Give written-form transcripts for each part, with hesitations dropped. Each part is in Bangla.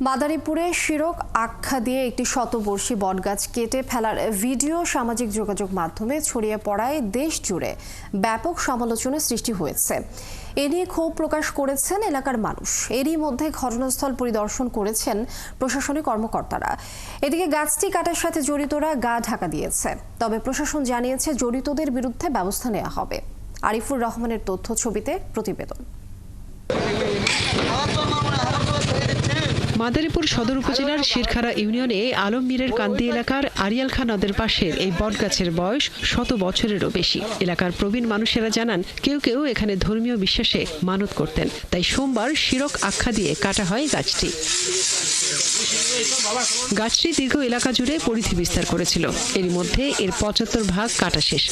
মাদারীপুরে শিরক আখ্যা দিয়ে একটি শতবর্ষী বটগাছ কেটে ফেলার ভিডিও সামাজিক যোগাযোগ মাধ্যমে ছড়িয়ে পড়ায় দেশ জুড়ে ব্যাপক সমালোচনার সৃষ্টি হয়েছে। এ নিয়ে ক্ষোভ প্রকাশ করেছেন এলাকার মানুষ। এরই মধ্যে ঘটনাস্থল পরিদর্শন করেছেন প্রশাসনিক কর্মকর্তারা। এদিকে গাছটি কাটার সাথে জড়িতরা গা ঢাকা দিয়েছে, তবে প্রশাসন জানিয়েছে জড়িতদের বিরুদ্ধে ব্যবস্থা নেওয়া হবে। আরিফুর রহমানের তথ্য ছবিতে প্রতিবেদন। মাদারীপুর সদর উপজেলার শিরখারা ইউনিয়নে আলম মীরের কান্দি এলাকার আরিয়াল খাঁ নদের পাশের এই বটগাছের বয়স 100 বছরেরও বেশি। এলাকার প্রবীণ মানুষেরা জানান, কেউ কেউ এখানে ধর্মীয় বিশ্বাসে মানত করতেন, তাই সোমবার শিরক আখ্যা দিয়ে কাটা হয় গাছটি। গাছটি দীর্ঘ এলাকা জুড়ে পরিধি বিস্তার করেছিল। এর মধ্যে এর 75 ভাগ কাটা শেষ।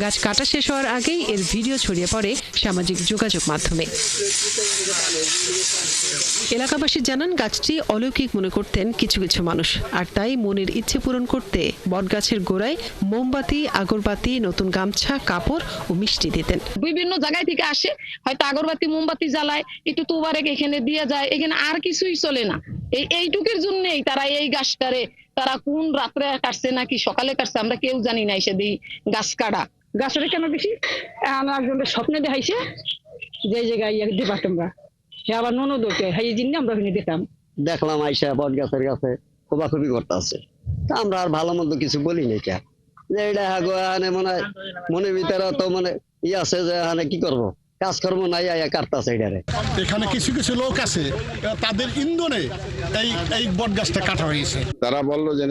গাছ কাটা শেষ হওয়ার আগেই এর ভিডিও ছড়িয়ে পড়ে সামাজিক যোগাযোগ মাধ্যমে। এলাকাবাসী জানান, গাছটি অলৌকিক মনে করতেন কিছু কিছু মানুষ, আর তাই মনের ইচ্ছে পূরণ করতে বটগাছের গোড়ায় মোমবাতি, আগরবাতি, নতুন গামছা, কাপড় ও মিষ্টি দিতেন। বিভিন্ন জায়গায় থেকে আসে, হয়তো আগরবাতি মোমবাতি জ্বালায়, একটু তোবারেক এখানে দিয়ে যায়, এখানে আর কিছুই চলে না। এইটুকুর জন্যই তারা এই গাছটারে তারা কোন রাত্রে কাটছে নাকি সকালে কাটছে আমরা কেউ জানি না। এসে দিই গাছ কাটা গাছটা কেন বেশি আমার একজনের স্বপ্নে দেখাইছে যে জায়গায় দিবা তোমরা, সে আবার ননদকে হাই জিনিস আমরা ওখানে দিতাম। দেখলাম আইসা বট গাছের কাছে খোবাখুবি করতে আছে, আমরা আর ভালো মন্দ কিছু বলি নাই, কে যে এটা হানে মনের ভিতরে তো ই আছে যে হানে কি করবো, কাজকর্ম নাই, আয়া কাটতাছে এটারে। এখানে কিছু কিছু লোক আছে, তাদের ইন্ধনে এই বট গাছটা কাটা হয়েছে। তারা বললো যে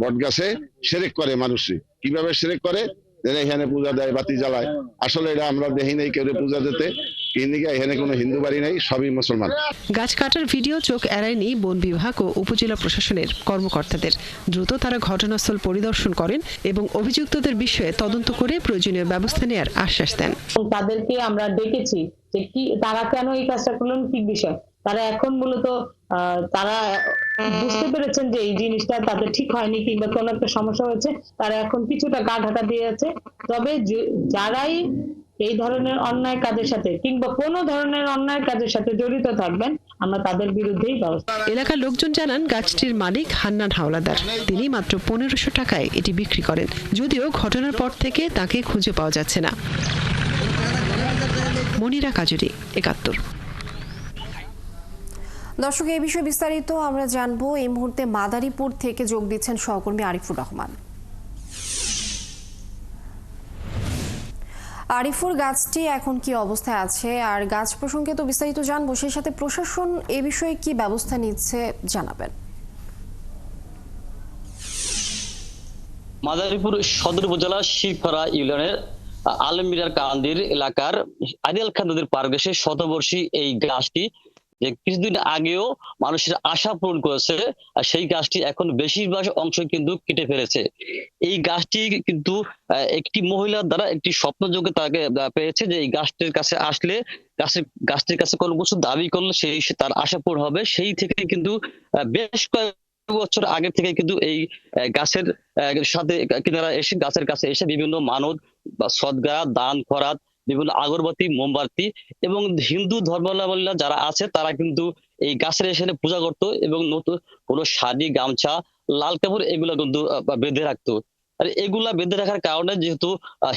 বট গাছে শিরক করে মানুষে, কিভাবে শিরক করে, এখানে পূজা দেয়, বাতি জ্বালায়। আসলে এটা আমরা দেখি নাই কেউ পূজা দিতে, এখানে কোনো হিন্দু বাড়ি নাই, সবই মুসলমান। গাছ কাটার ভিডিও চোখ এড়ায়নি বন বিভাগ ও উপজেলা প্রশাসনের কর্মকর্তাদের। দ্রুত তারা ঘটনাস্থল পরিদর্শন করেন এবং অভিযুক্তদের বিষয়ে তদন্ত করে প্রয়োজনীয় ব্যবস্থা নেওয়ার আশ্বাস দেন। তাদেরকে আমরা ডেকেছি যে কি তারা কেন এই কাজটা করলেন, কি বিষয়। তারা এখন মূলত তারা বুঝতে পেরেছেন যে এই জিনিসটা তাদের ঠিক হয়নি কিংবা কোনো একটা সমস্যা হয়েছে। তারা এখন কিছুটা গা ঢাকা দিয়েছে। তবে যারাই এই ধরনের অন্যায় কাজের সাথে কিংবা কোনো ধরনের অন্যায় কাজের সাথে জড়িত থাকবেন, আমরা তাদের বিরুদ্ধেই ব্যবস্থা। এলাকার লোকজন জানান, গাছটির মালিক হান্নান হাওলাদার। তিনি মাত্র 1500 টাকায় এটি বিক্রি করেন, যদিও ঘটনার পর থেকে তাকে খুঁজে পাওয়া যাচ্ছে না। মনিরা কাজুরি, ৭১। দর্শক, এই বিষয়ে বিস্তারিত আমরা জানবো। এই মুহূর্তে মাদারীপুর থেকে যোগ দিচ্ছেন সহকর্মী আরিফুর রহমান। আরিফুর, গাছটি এখন কি অবস্থায় আছে, আর গাছ প্রসঙ্গে তো বিস্তারিত জানবো, সেই সাথে প্রশাসন এ বিষয়ে কি ব্যবস্থা নিচ্ছে জানাবেন। মাদারীপুর সদর উপজেলা শিরখারা ইউনিয়নের আলম মীরের কান্দির এলাকার আরিয়াল খাঁ নদীর পার ঘেঁষে শতবর্ষী এই গাছটি যে কিছুদিন আগেও মানুষের আশা পূরণ করেছে, আর সেই গাছটি এখন বেশিরভাগ অংশ কিন্তু কেটে ফেলেছে। এই গাছটি কিন্তু একটি মহিলার দ্বারা একটি স্বপ্নযোগে তাকে পেয়েছে যে এই গাছটির কাছে আসলে গাছটির কাছে কোনো কিছু দাবি করলে সেই তার আশা পূরণ হবে। সেই থেকে কিন্তু বেশ কয়েক বছর আগে থেকে কিন্তু এই গাছের সাথে কিনারা এসে গাছের কাছে এসে বিভিন্ন মানত বা সদগা, দান খরাত, বিভিন্ন আগরবাতি, মোমবাতি এবং হিন্দু ধর্মাবলম্বী যারা আছে তারা কিন্তু এই গাছের এখানে পূজা করতো এবং নতুন কোনো শাড়ি, গামছা, লাল কাপড় এগুলো কিন্তু বেঁধে রাখতো। আর এগুলা বেঁধে রাখার কারণে যেহেতু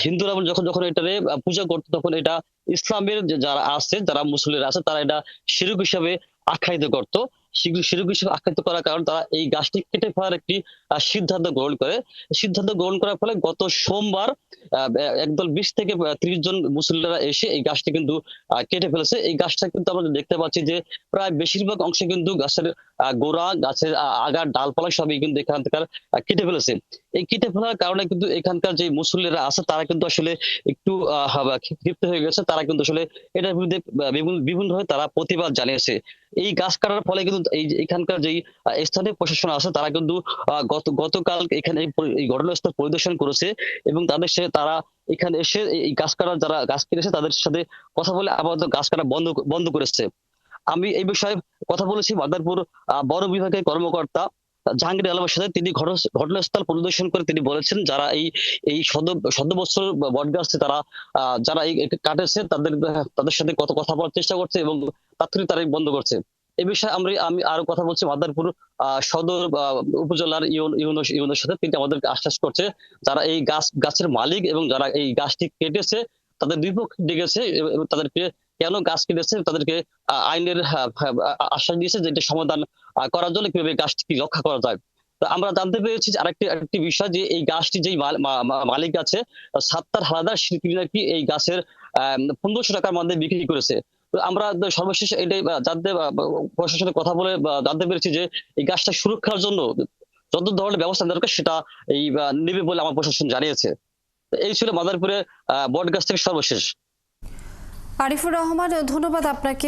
হিন্দুরা যখন যখন এটারে পূজা করতো, তখন এটা ইসলামের যারা আছে, যারা মুসলিমরা আছে, তারা এটা শিরক হিসাবে আখ্যায়িত করতো। শিরক হিসেবে আখ্যায়িত করার কারণে তারা এই গাছটি কেটে ফেলার একটি সিদ্ধান্ত গ্রহণ করে। সিদ্ধান্ত গ্রহণ করার ফলে গত সোমবার একদল 20 থেকে 30 জন মুসলিমরা এসে এই গাছটি কিন্তু কেটে ফেলেছে। এই গাছটা কিন্তু আমরা দেখতে পাচ্ছি যে প্রায় বেশিরভাগ অংশে কিন্তু গাছের গোড়া, গাছের আগার ডালপালা সবই কিন্তু এখান থেকে কেটে ফেলেছে। এই কেটে ফেলার কারণে কিন্তু এখানকার যে মুসলিমরা আছে তারা কিন্তু আসলে একটু ক্ষিপ্ত হয়ে গেছে। তারা কিন্তু আসলে এটার বিরুদ্ধে বিভিন্নভাবে তারা প্রতিবাদ জানিয়েছে। এই গাছ কাটার ফলে কিন্তু এখানকার যে স্থানীয় প্রশাসন আছে তারা কিন্তু গতকাল এখানে এই ঘটনাস্থল পরিদর্শন করেছে এবং তারা এখানে এসে এই গাছ কাটার যারা গাছ কেটেছে তাদের সাথে কথা বলে আপাতত গাছ কাটা বন্ধ করেছে। আমি এই বিষয়ে কথা বলেছি মাদারীপুর বন বিভাগের কর্মকর্তা জাহাঙ্গীর আলমের সাথে তিনি ঘটনাস্থল পরিদর্শন করে তিনি বলেছেন যারা এই শত বছর বটগাছটি তারা যারা এই কাটেছে তাদের সাথে কত কথা বলার চেষ্টা করছে এবং তাৎক্ষণিক তারা বন্ধ করছে। এই বিষয়ে আমি আরো কথা বলছি মাদারীপুর সদর উপজেলার ইউনোর সাথে। তিনি আমাদেরকে আশ্বাস করছে যারা এই গাছের মালিক এবং যারা এই গাছটি কেটেছে তাদের দুই পক্ষ ডেকেছে এবং তাদেরকে কেন গাছ কেটেছে তাদেরকে আইনের আশ্বাস দিয়েছে যে এটা সমাধান করার জন্য কিভাবে গাছটি রক্ষা করা যায়। তো আমরা জানতে পেরেছি যে আরেকটি বিষয় যে এই গাছটি যেই মালিক আছে সাত্তার হালাদার তিনি নাকি এই গাছের 1500 টাকার মধ্যে বিক্রি করেছে। তো আমরা সর্বশেষ এটাই জানতে প্রশাসনের কথা বলে জানতে পেরেছি যে এই গাছটা সুরক্ষার জন্য যত ধরনের ব্যবস্থা দরকার সেটা নেবে বলে আমার প্রশাসন জানিয়েছে। এই ছিল মাদারীপুরে বট গাছ থেকে সর্বশেষ। আরিফুর রহমান, ধন্যবাদ আপনাকে।